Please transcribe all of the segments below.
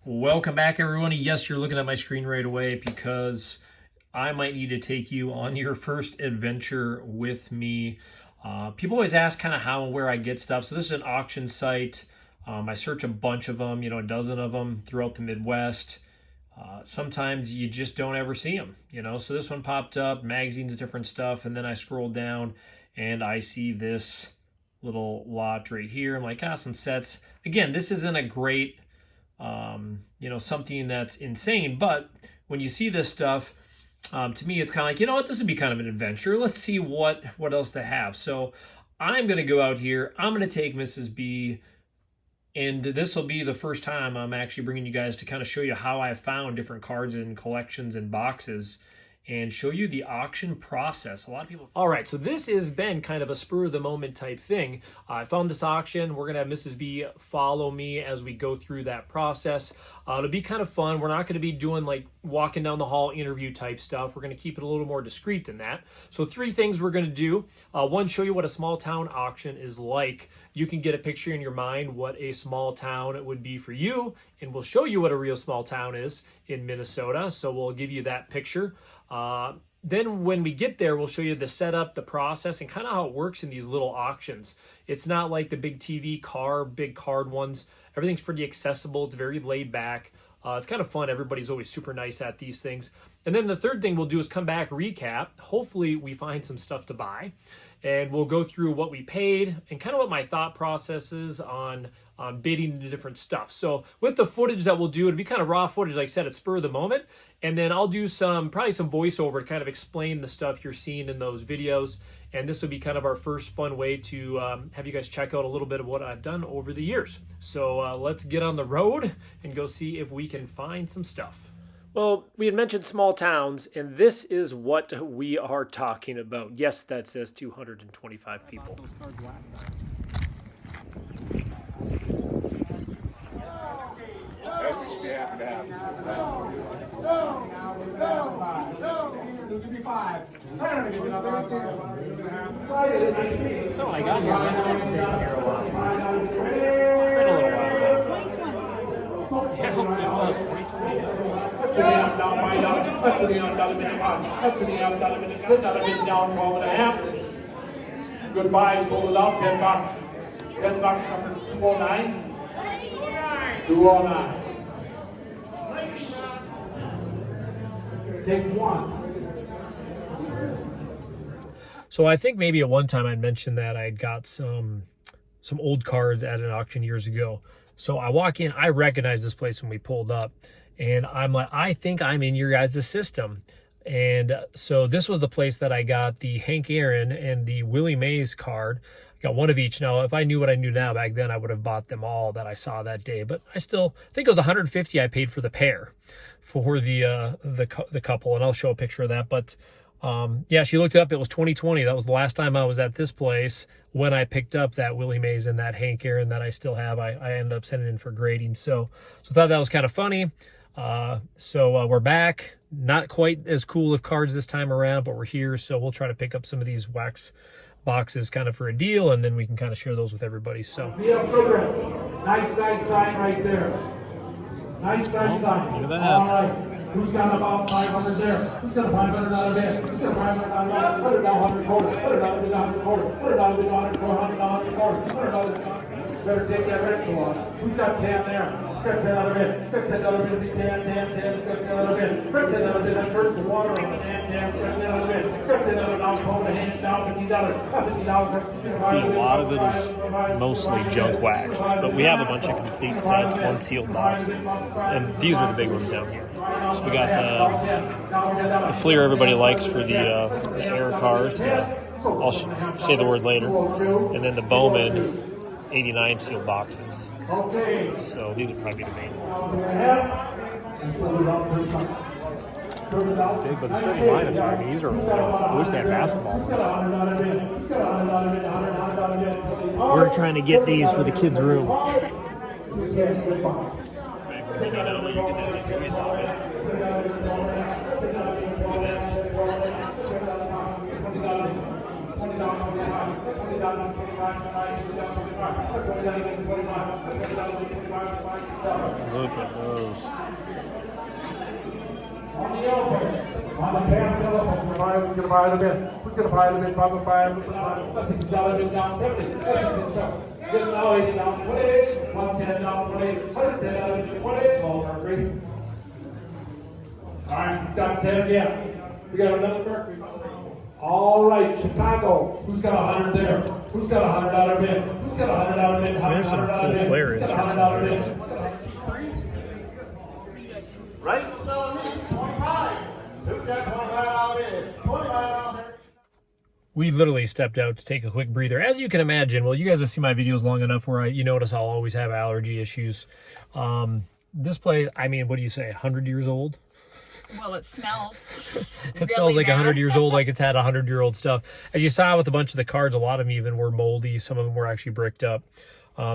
Welcome back, everyone. Yes, you're looking at my screen right away because I might need to take you on your first adventure with me. People always ask kind of how and where I get stuff. So this is an auction site. I search a bunch of them, a dozen of them throughout the Midwest. Sometimes you just don't ever see them. So this one popped up, magazines, different stuff, and then I scroll down and I see this little lot right here. I'm like, some sets. Again, this isn't a great something that's insane. But when you see this stuff, to me, it's kind of like, what, this would be kind of an adventure. Let's see what else they have. So I'm going to go out here. I'm going to take Mrs. B, and this will be the first time I'm actually bringing you guys to kind of show you how I found different cards and collections and boxes and show you the auction process. A lot of people... All right, so this has been kind of a spur-of-the-moment type thing. I found this auction. We're going to have Mrs. B follow me as we go through that process. It'll be kind of fun. We're not going to be doing like walking down the hall interview type stuff. We're going to keep it a little more discreet than that. So 3 things we're going to do. One, show you what a small town auction is like. You can get a picture in your mind what a small town it would be for you, and we'll show you what a real small town is in Minnesota. So we'll give you that picture. Then when we get there, we'll show you the setup, the process, and kind of how it works in these little auctions. It's not like the big TV big card ones. Everything's pretty accessible. It's very laid back. It's kind of fun. Everybody's always super nice at these things. And then the third thing we'll do is come back, recap. Hopefully we find some stuff to buy. And we'll go through what we paid and kind of what my thought process is on bidding into different stuff. So with the footage that we'll do, it'll be kind of raw footage, like I said, at spur of the moment. And then I'll do probably some voiceover to kind of explain the stuff you're seeing in those videos. And this will be kind of our first fun way to have you guys check out a little bit of what I've done over the years. So let's get on the road and go see if we can find some stuff. Well, we had mentioned small towns, and this is what we are talking about. Yes, that says 225 people. So I got here. Goodbye, sold out, $10. $10 number 209. 209. Take one. So I think maybe at one time I'd mentioned that I'd got some old cards at an auction years ago. So I walk in, I recognize this place when we pulled up, and I'm like, I think I'm in your guys' system. And so this was the place that I got the Hank Aaron and the Willie Mays card. I got one of each. Now, if I knew what I knew now back then, I would have bought them all that I saw that day. But I think it was $150 I paid for the pair for the couple, and I'll show a picture of that. But yeah, she looked it up. It was 2020. That was the last time I was at this place when I picked up that Willie Mays and that Hank Aaron that I still have. I ended up sending in for grading. So I thought that was kind of funny. So we're back. Not quite as cool of cards this time around, but we're here. So we'll try to pick up some of these wax boxes kind of for a deal, and then we can kind of share those with everybody. So Nice sign right there. Nice sign. Look at that. All right. Who's got about 500 there? Who's got 500 out of there? Who's got 500 out of there? $100 quarter. $100 quarter. $100 quarter. Better take that rental on. Who's got 10 there? Who's got 10 out of it? Who's got 10 out of it? 10. Who's got 10 out of it? Who's got 10 out of it? That turns the water on. 10. Who's got 10 out of it? Who's got 10 out of it? Now hold the hand down. $50. $50. See, a lot of it is mostly junk wax, but we have a bunch of complete sets, one sealed box, and these are the big ones down here. So we got the Fleer everybody likes for the air cars. I'll say the word later. And then the Bowman 89 sealed boxes. So these would probably be the main ones. Big, but it's pretty minor. I mean, these are, I wish they had basketball. We're trying to get these for the kids' room. You can just enjoy some of it. Look at this. Look at those. On the elephant. On the cast elephant. Who's gonna buy them in? Who's gonna buy them in? Probably buy them. $60 bid down 70. That's Get now 80 down 28. 110 down 28. $110 bid 28. Call Mercury. All right, he's got 10 again. We got another Mercury. All right, Chicago. Who's got 100 there? Who's got $100 bid? Who's got $100 bid? There's some cool flare Who's got inserts $100 in bid? Right, so it's 25. Who's got $25 bid? $25. We literally stepped out to take a quick breather. As you can imagine, well, you guys have seen my videos long enough where you notice I'll always have allergy issues. This place, I mean, what do you say, 100 years old? Well, it smells. It smells like 100 years old, like it's had 100-year-old stuff. As you saw with a bunch of the cards, a lot of them even were moldy. Some of them were actually bricked up.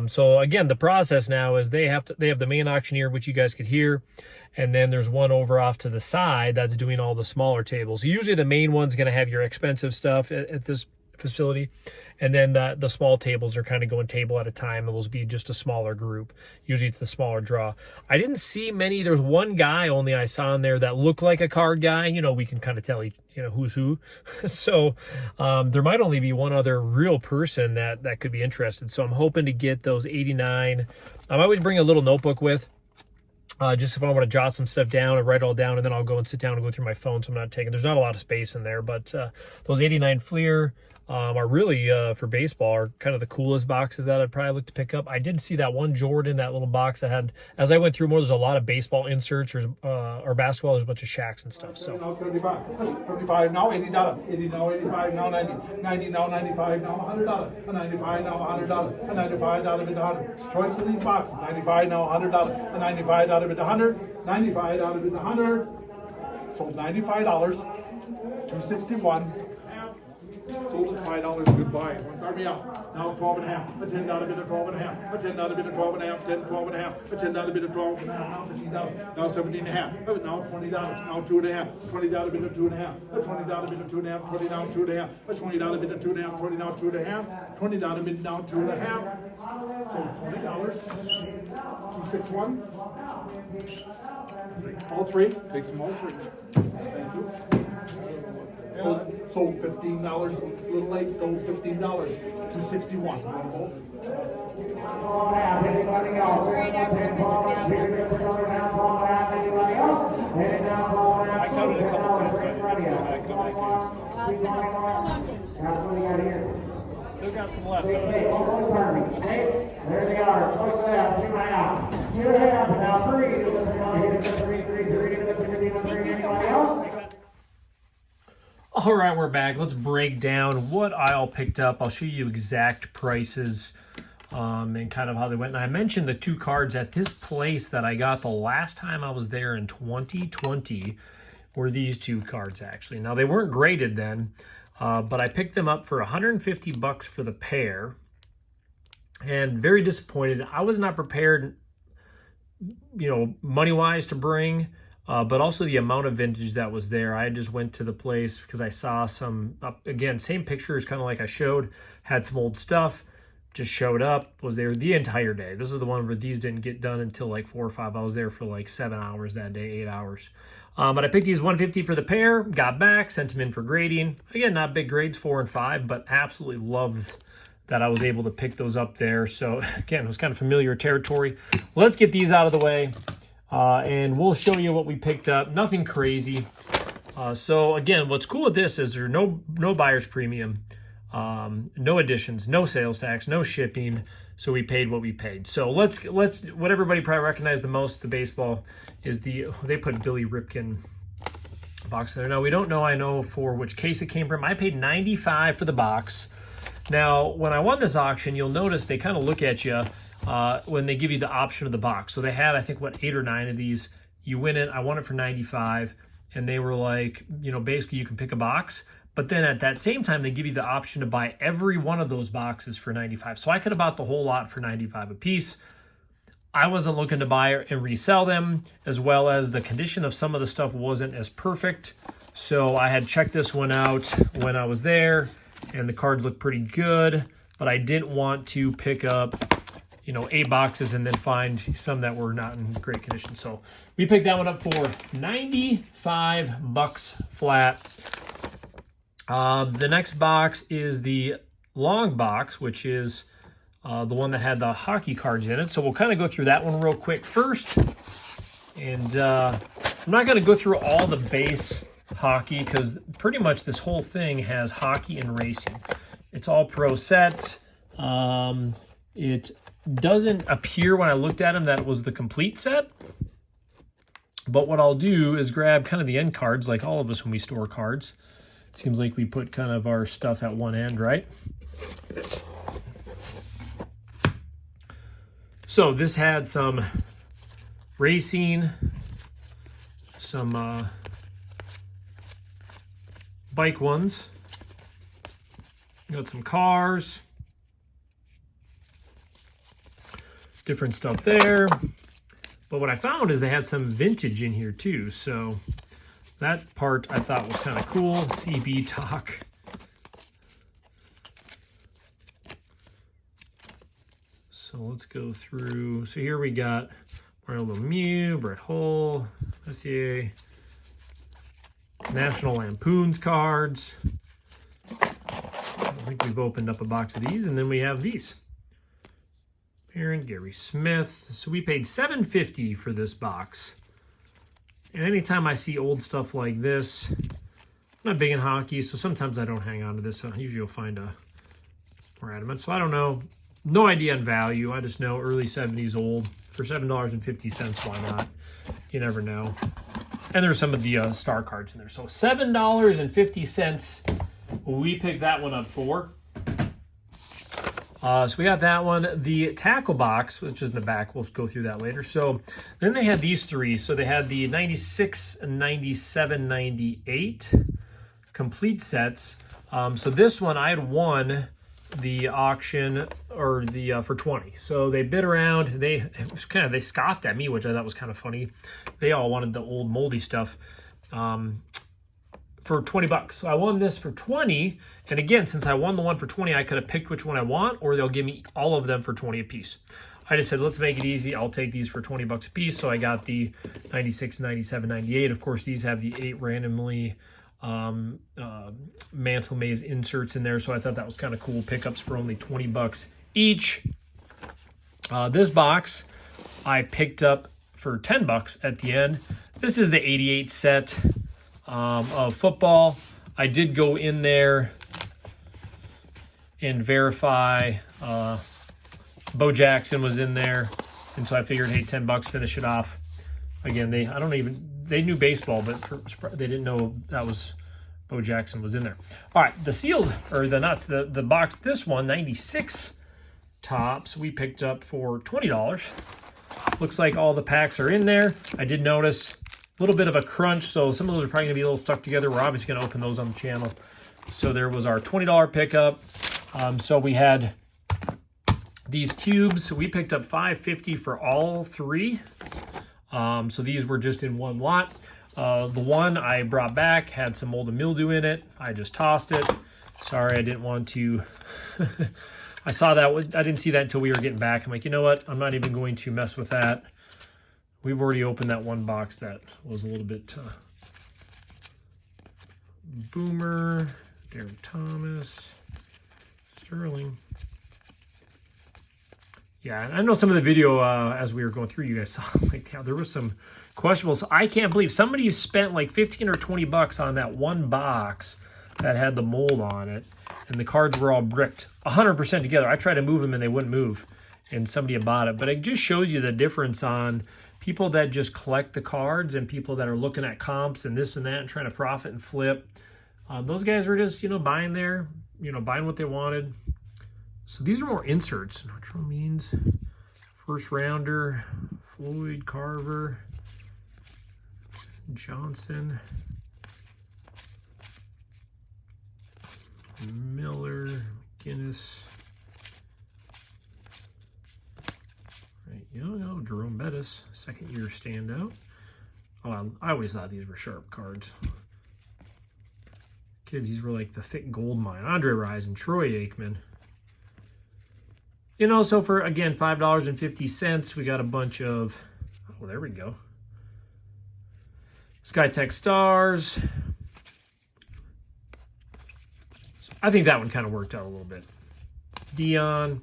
So again, the process now is they have the main auctioneer, which you guys could hear, and then there's one over off to the side that's doing all the smaller tables. Usually the main one's going to have your expensive stuff at this facility, and then the small tables are kind of going table at a time. It will be just a smaller group. Usually it's the smaller draw. I didn't see many. There's one guy only I saw in there that looked like a card guy. You know, we can kind of tell who's who. So there might only be one other real person that could be interested. So I'm hoping to get those 89. I always bring a little notebook with. Just if I want to jot some stuff down and write it all down, and then I'll go and sit down and go through my phone, so I'm not taking, there's not a lot of space in there, but those 89 Fleer are really, for baseball, are kind of the coolest boxes that I'd probably look to pick up. I did see that one Jordan, that little box that had, as I went through more, there's a lot of baseball inserts, or basketball, there's a bunch of Shaqs and stuff, so. Now 75, 75 now $80, 80 now 85 now 90, 90 now 95 now $100, a 95 now $100, a $95 bid 100. Choice of these boxes, 95 now $100, a $95 bid 100, $95 bid 100. Sold $95, 261. Sold at $5, goodbye. Start me out. Now 12 and a half. A $10 bid of 12 and a half. A $10 bid of 12 and a half. 10, 12 and a half. A $10 bid of 12 and a half. Now $15. Now 17 and a half. Now $20. Now 2 and a half. $20 bid of 2 and a half. A $20 bid of 2 and a half. 20 down 2 and a half. A $20 bid of 2 and a half. 20 down 2 and a half. $20 bid down 2 and a half. So $20. 261. All three. Take them all three. Thank you. Sold $15, a little late, sold $15, $261. Anybody else? I counted a couple Still got some left. There they are. Choice of that, 2.5. 2.5, now 3. Anybody else? All right, we're back. Let's break down what I all picked up. I'll show you exact prices and kind of how they went. And I mentioned the two cards at this place that I got the last time I was there in 2020 were these two cards, actually. Now, they weren't graded then, but I picked them up for $150 for the pair. And very disappointed. I was not prepared, money-wise to bring, but also the amount of vintage that was there. I just went to the place because I saw some, again, same pictures, kind of like I showed, had some old stuff, just showed up, was there the entire day. This is the one where these didn't get done until like 4 or 5. I was there for like 7 hours that day, 8 hours. But I picked these $150 for the pair, got back, sent them in for grading. Again, not big grades, 4 and 5, but absolutely loved that I was able to pick those up there. So again, it was kind of familiar territory. Let's get these out of the way. And we'll show you what we picked up. Nothing crazy. So again, what's cool with this is there's no buyer's premium, no additions, no sales tax, no shipping. So we paid what we paid. So let's what everybody probably recognized the most, the baseball, is they put Billy Ripken box there. Now we don't know, I know for which case it came from. I paid $95 for the box. Now, when I won this auction, you'll notice they kind of look at you when they give you the option of the box. So they had, I think, 8 or 9 of these. You win it. I won it for $95. And they were like, basically you can pick a box. But then at that same time, they give you the option to buy every one of those boxes for $95. So I could have bought the whole lot for $95 a piece. I wasn't looking to buy and resell them, as well as the condition of some of the stuff wasn't as perfect. So I had checked this one out when I was there, and the cards looked pretty good. But I didn't want to pick up you know, 8 boxes and then find some that were not in great condition. So we picked that one up for 95 bucks flat. The next box is the long box, which is the one that had the hockey cards in it. So we'll kind of go through that one real quick first. And I'm not going to go through all the base hockey because pretty much this whole thing has hockey and racing. It's all pro sets. It doesn't appear when I looked at them that it was the complete set. But what I'll do is grab kind of the end cards, like all of us when we store cards. It seems like we put kind of our stuff at one end, right? So this had some racing, some bike ones. Got some cars. Different stuff there. But what I found is they had some vintage in here too. So that part I thought was kind of cool. CB Talk. So let's go through. So here we got Mario Lemieux, Brett Hull, Messier, National Lampoon's cards. I think we've opened up a box of these, and then we have these. Parent, Gary Smith. So we paid $7.50 for this box. And anytime I see old stuff like this, I'm not big in hockey, so sometimes I don't hang on to this. So usually you'll find a more adamant. So I don't know. No idea on value. I just know early 70s old. For $7.50, why not? You never know. And there's some of the star cards in there. So $7.50 we picked that one up for. So we got that one. The tackle box, which is in the back, we'll go through that later. So then they had these three. So they had the 96, 97, 98 complete sets. So this one I had won the auction or the for 20. So they bid around. They scoffed at me, which I thought was kind of funny. They all wanted the old moldy stuff. For 20 bucks. So I won this for 20. And again, since I won the one for 20, I could have picked which one I want, or they'll give me all of them for 20 a piece. I just said, let's make it easy. I'll take these for 20 bucks a piece. So I got the 96, 97, 98. Of course, these have the 8 randomly Mantle Maze inserts in there. So I thought that was kind of cool. Pickups for only 20 bucks each. This box I picked up for 10 bucks at the end. This is the 88 set of football. I did go in there and verify Bo Jackson was in there, and so I figured, hey, 10 bucks, finish it off. Again, they knew baseball, but they didn't know that was Bo Jackson was in there. All right, the sealed, or the nuts, the box, this one, 96 tops, we picked up for $20. Looks like all the packs are in there. I did notice a little bit of a crunch, so some of those are probably going to be a little stuck together. We're obviously going to open those on the channel. So there was our $20 pickup. So we had these cubes. We picked up $5.50 for all three. So these were just in one lot. The one I brought back had some mold and mildew in it. I just tossed it. Sorry, I didn't want to. I saw that. I didn't see that until we were getting back. I'm like, you know what? I'm not even going to mess with that. We've already opened that one box that was a little bit Boomer, Derek Thomas, Sterling. Yeah, I know some of the video as we were going through, you guys saw like there was some questionables. I can't believe somebody spent like 15 or 20 bucks on that one box that had the mold on it, and the cards were all bricked 100% together. I tried to move them and they wouldn't move, and somebody had bought it. But it just shows you the difference on people that just collect the cards and people that are looking at comps and this and that and trying to profit and flip. Those guys were just, buying buying what they wanted. So these are more inserts. Natural Means, first rounder, Floyd, Carver, Johnson, Miller, McGinnis. Jerome Bettis, second year standout. Oh, I always thought these were sharp cards. Kids, these were like the thick gold mine. Andre Rison, Troy Aikman. You know, so for, again, $5.50, we got a bunch of, oh, there we go. SkyTech Stars. I think that one kind of worked out a little bit. Dion.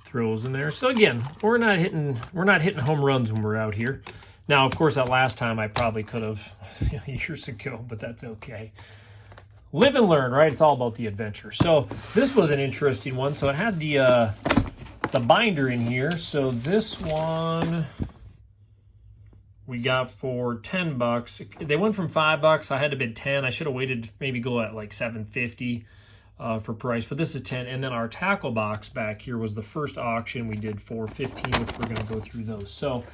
Throws in there. So again, we're not hitting home runs when we're out here. Now, of course, that last time I probably could have years ago, but that's okay. Live and learn, right? It's all about the adventure. So this was an interesting one. So it had the binder in here. So this one we got for $10. They went from $5. I had to bid 10. I should have waited, maybe go at like $7.50 for price, but this is 10. And then our tackle box back here was the first auction we did for 15, which we're going to go through those. So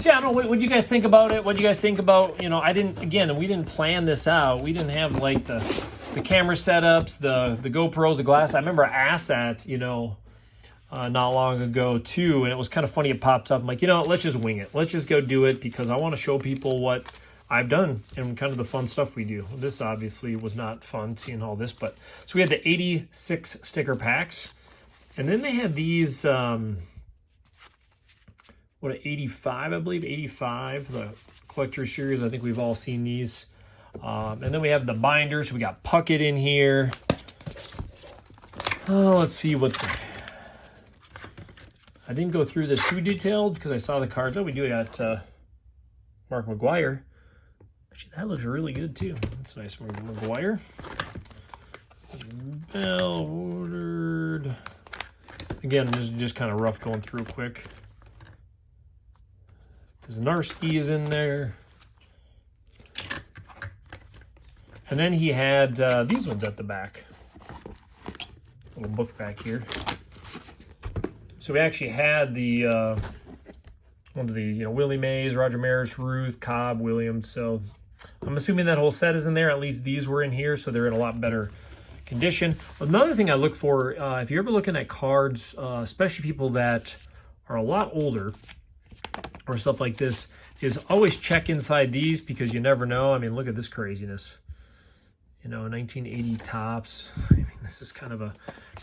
yeah, I don't know. What do you guys think about it? What do you guys think about, you know, we didn't plan this out. We didn't have like the camera setups, the GoPros, the glass. I remember I asked that, you know, not long ago too, and it was kind of funny. It popped up. I'm like, you know, let's just wing it. Let's just go do it because I want to show people what I've done and kind of the fun stuff we do. This obviously was not fun seeing all this, but so we had the 86 sticker packs, and then they had these 85, I believe, 85, the collector series. I think we've all seen these. And then we have the binders. We got Puckett in here. Oh, let's see what I didn't go through this too detailed because I saw the cards. Oh, we do got Mark McGwire. Actually, that looks really good too. That's nice. Mark McGwire. Bell ordered. Again, this is just kind of rough going through quick. Zarski is in there. And then he had these ones at the back. Little book back here. So we actually had the one of these, you know, Willie Mays, Roger Maris, Ruth, Cobb, Williams. So I'm assuming that whole set is in there. At least these were in here, so they're in a lot better condition. Another thing I look for, if you're ever looking at cards, especially people that are a lot older, or stuff like this, is always check inside these because you never know. I mean, look at this craziness. You know, 1980 tops. I mean, this is kind of a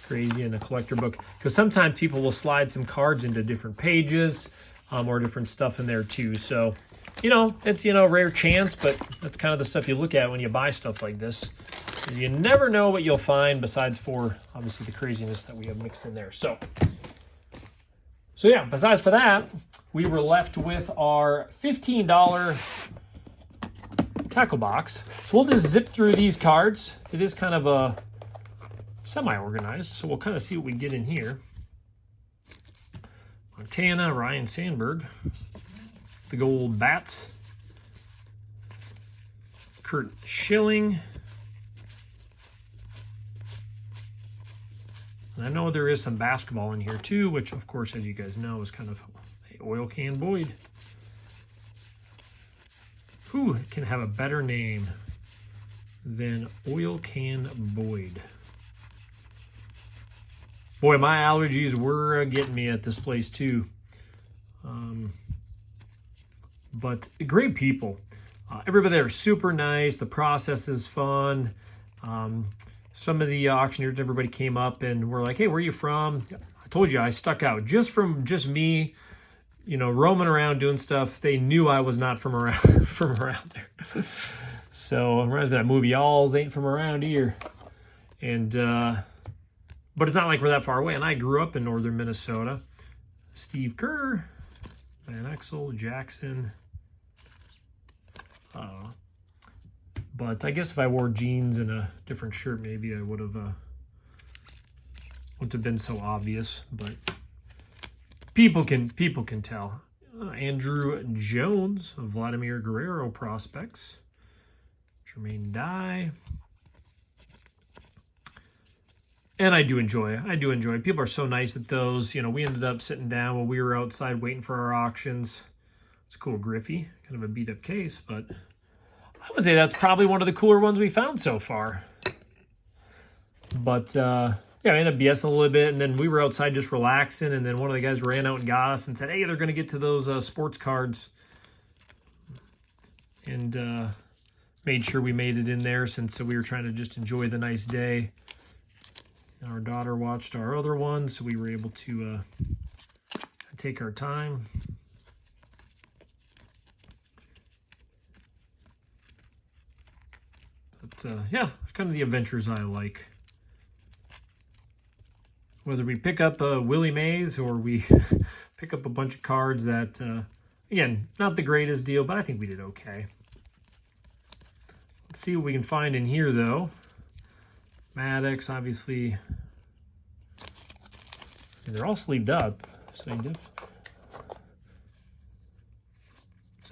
crazy in a collector book because sometimes people will slide some cards into different pages or different stuff in there too. So, you know, it's, you know, rare chance, but that's kind of the stuff you look at when you buy stuff like this. You never know what you'll find besides for obviously the craziness that we have mixed in there. So yeah, besides for that, we were left with our $15 tackle box. So we'll just zip through these cards. It is kind of a semi-organized, so we'll kind of see what we get in here. Montana, Ryan Sandberg, the gold bats, Kurt Schilling. And I know there is some basketball in here too, which of course, as you guys know, is kind of Oil Can Boyd. Who can have a better name than Oil Can Boyd? Boy, my allergies were getting me at this place too. But great people. Everybody there is super nice. The process is fun. Some of the auctioneers, everybody came up and were like, hey, where are you from? I told you I stuck out just from me, you know, roaming around doing stuff. They knew I was not from around there. So it reminds me of that movie, Y'alls Ain't From Around Here. And but it's not like we're that far away. And I grew up in northern Minnesota. Steve Kerr, Van Exel, Jackson. But I guess if I wore jeans and a different shirt, maybe I wouldn't have been so obvious. But people can tell. Andrew Jones, Vladimir Guerrero prospects, Jermaine Dye. And I do enjoy it. People are so nice at those. You know, we ended up sitting down while we were outside waiting for our auctions. It's cool, Griffey. Kind of a beat up case, but I would say that's probably one of the cooler ones we found so far. But yeah, I ended up BSing a little bit, and then we were outside just relaxing, and then one of the guys ran out and got us and said, hey, they're going to get to those sports cards. And made sure we made it in there since we were trying to just enjoy the nice day. And our daughter watched our other one, so we were able to take our time. But yeah, kind of the adventures I like. Whether we pick up Willie Mays or we pick up a bunch of cards that, again, not the greatest deal, but I think we did okay. Let's see what we can find in here, though. Maddox, obviously. And they're all sleeved up. So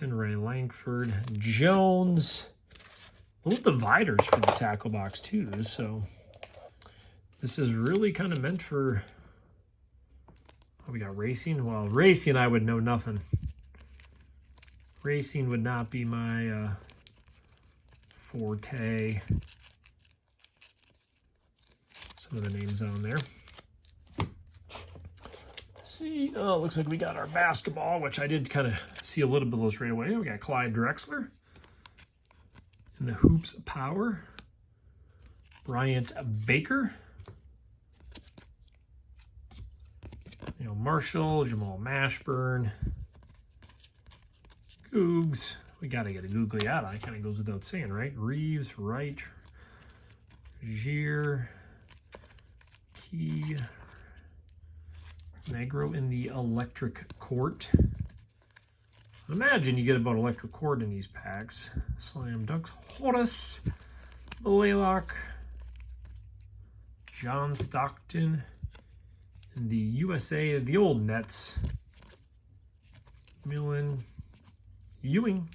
Ray Langford. Jones. Little dividers for the tackle box, too. So this is really kind of meant for... Oh, we got Racing. Well, Racing, I would know nothing. Racing would not be my... forte. Some of the names on there. Let's see, oh, looks like we got our basketball, which I did kind of see a little bit of those right away. We got Clyde Drexler in the Hoops Power. Bryant Baker. Marshall, Jamal Mashburn. Cougs. We got to get a Gugliotta. It kind of goes without saying, right? Reeves, Wright, Gier, Key, Negro in the Electric Court. Imagine you get about Electric Court in these packs. Slam Dunks, Horace, Blaylock, John Stockton, and the USA, the old Nets. Millen, Ewing,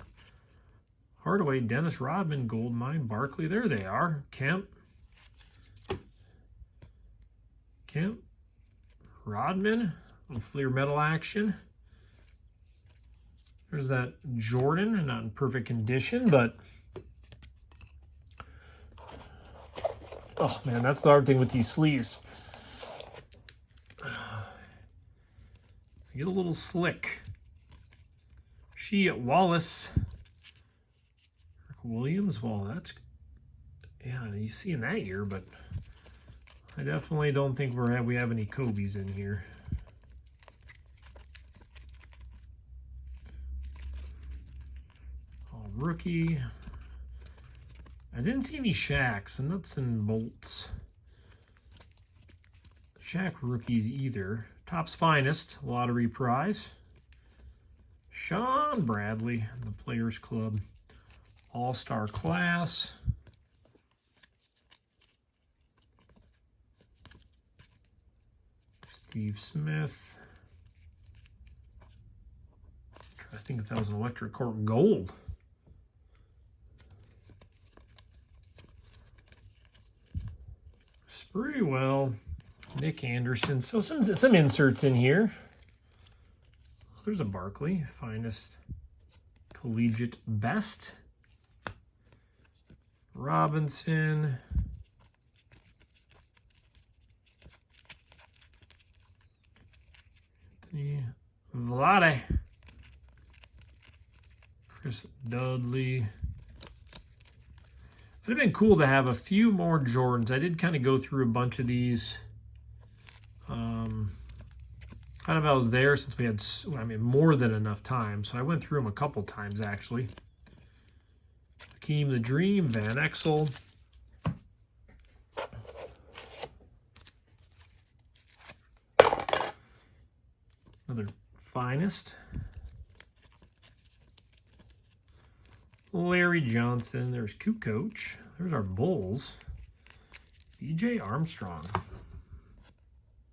Hardaway, Dennis Rodman, Goldmine, Barkley. There they are. Kemp, Rodman, little Fleer metal action. There's that Jordan, not in perfect condition, but oh man, that's the hard thing with these sleeves. Get a little slick. Wallace, Rick Williams. Well, that's, yeah, you see in that year, but I definitely don't think we have any Kobe's in here. All rookie. I didn't see any Shaqs, and nuts and bolts. Shaq rookies either. Topps Finest, lottery prize. Sean Bradley, the Players Club All-Star Class. Steve Smith. I think if that was an Electric Court Gold. Sprewell, Nick Anderson. So some inserts in here. There's a Barkley, Finest Collegiate Best. Robinson. Anthony Vlade. Chris Dudley. It'd have been cool to have a few more Jordans. I did kind of go through a bunch of these. Kind of I was there since we had, I mean, more than enough time. So I went through them a couple times, actually. Hakeem the Dream, Van Exel. Another Finest. Larry Johnson. There's Kukoc. There's our Bulls. BJ Armstrong.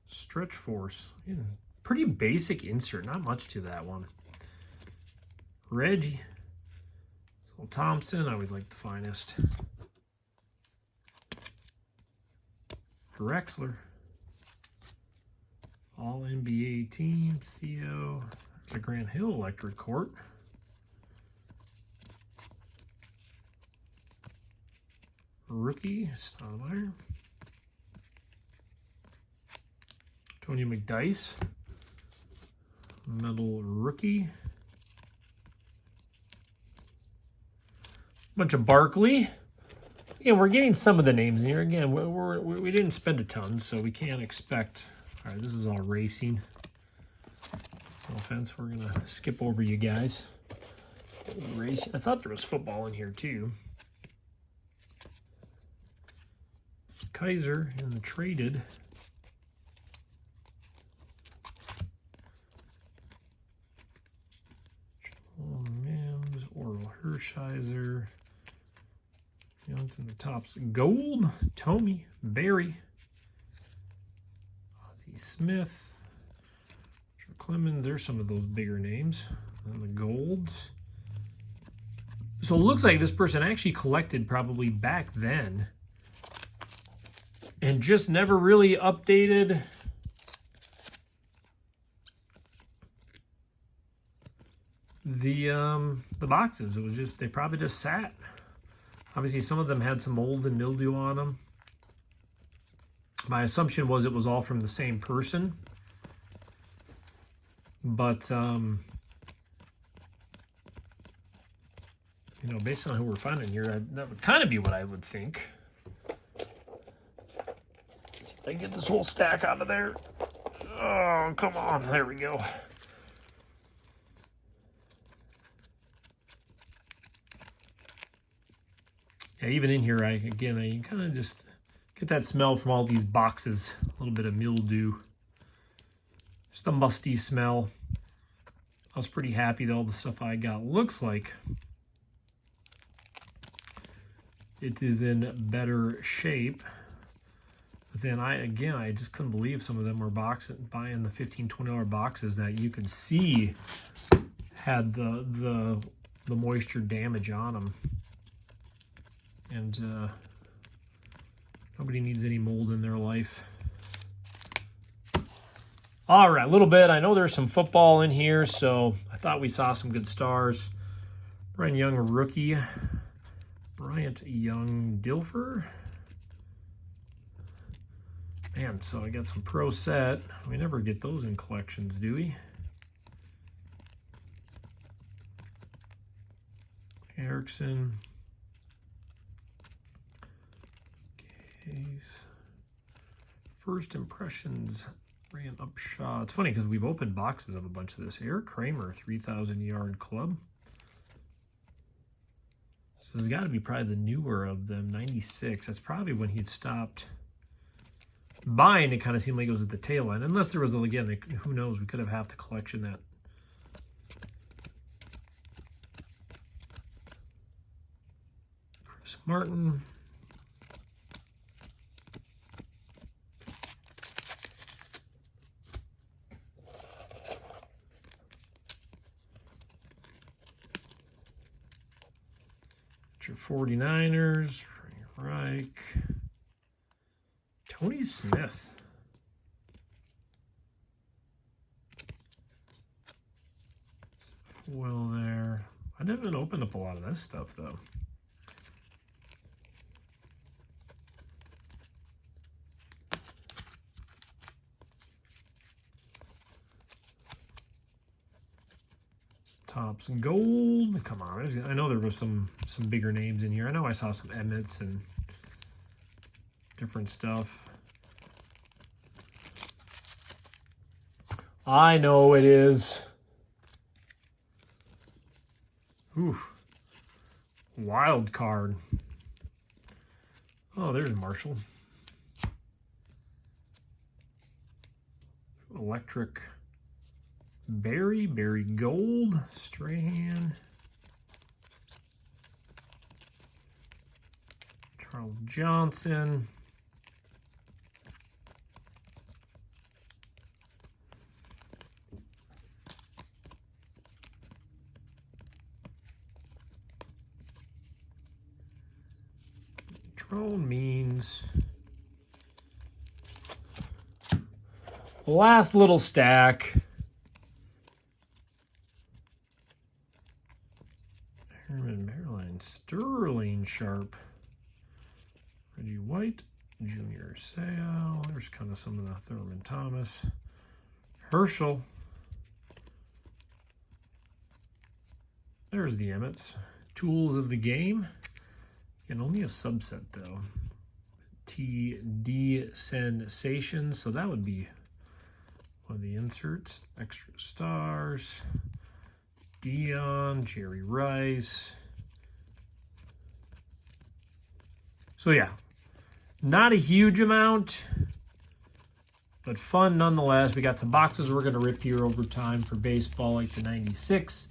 Stretch Force. Yeah, pretty basic insert. Not much to that one. Reggie. So Thompson. I always like the Finest. Drexler. All NBA team. Theo. The Grant Hill Electric Court. Rookie. Stoudemire. Tony McDice. Metal Rookie. bunch of Barkley. Yeah, we're getting some of the names in here. Again, we didn't spend a ton, so we can't expect. All right, this is all racing. No offense, we're going to skip over you guys. Racing. I thought there was football in here, too. Kaiser in the traded. Mims, Oral Hershiser. In the tops, Gold, Tomey, Barry, Ozzie Smith, Joe Clemens. There's some of those bigger names. And the golds. So it looks like this person actually collected probably back then and just never really updated the boxes. It was just, they probably just sat. Obviously, some of them had some mold and mildew on them. My assumption was it was all from the same person. But, you know, based on who we're finding here, that would kind of be what I would think. Let's see if I can get this whole stack out of there. Oh, come on. There we go. Yeah, even in here, I kind of just get that smell from all these boxes. A little bit of mildew. Just a musty smell. I was pretty happy that all the stuff I got looks like it is in better shape. But then I just couldn't believe some of them were buying the $15, $20 boxes that you could see had the moisture damage on them. And nobody needs any mold in their life. All right, a little bit. I know there's some football in here, so I thought we saw some good stars. Brian Young, rookie. Bryant Young, Dilfer. Man, so I got some pro set. We never get those in collections, do we? Erickson. First impressions ran up shot. It's funny because we've opened boxes of a bunch of this. Eric Kramer, 3,000 yard club. So this has got to be probably the newer of them, 96. That's probably when he'd stopped buying. It kind of seemed like it was at the tail end. Unless there was, again, who knows, we could have half the collection that. Chris Martin. Your 49ers, Reich, Tony Smith. Foil there. I didn't open up a lot of this stuff though. Tops and gold. Come on. I know there was some bigger names in here. I know I saw some Emmets and different stuff. I know it is. Oof. Wild card. Oh, there's Marshall. Electric. Barry Gold, Strahan, Charles Johnson, Drone Means. Last little stack. Sterling Sharp, Reggie White, Junior Seau. There's kind of some of the Thurman Thomas. Herschel. There's the Emmets. Tools of the game. And only a subset though. TD Sensation. So that would be one of the inserts. Extra stars. Dion, Jerry Rice. So yeah, not a huge amount, but fun nonetheless. We got some boxes we're going to rip here over time for baseball, like the 96.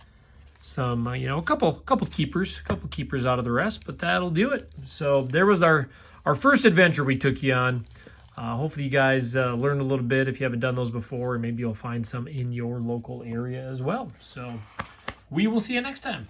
Some, a couple keepers out of the rest, but that'll do it. So there was our first adventure we took you on. Hopefully you guys learned a little bit if you haven't done those before, and maybe you'll find some in your local area as well. So we will see you next time.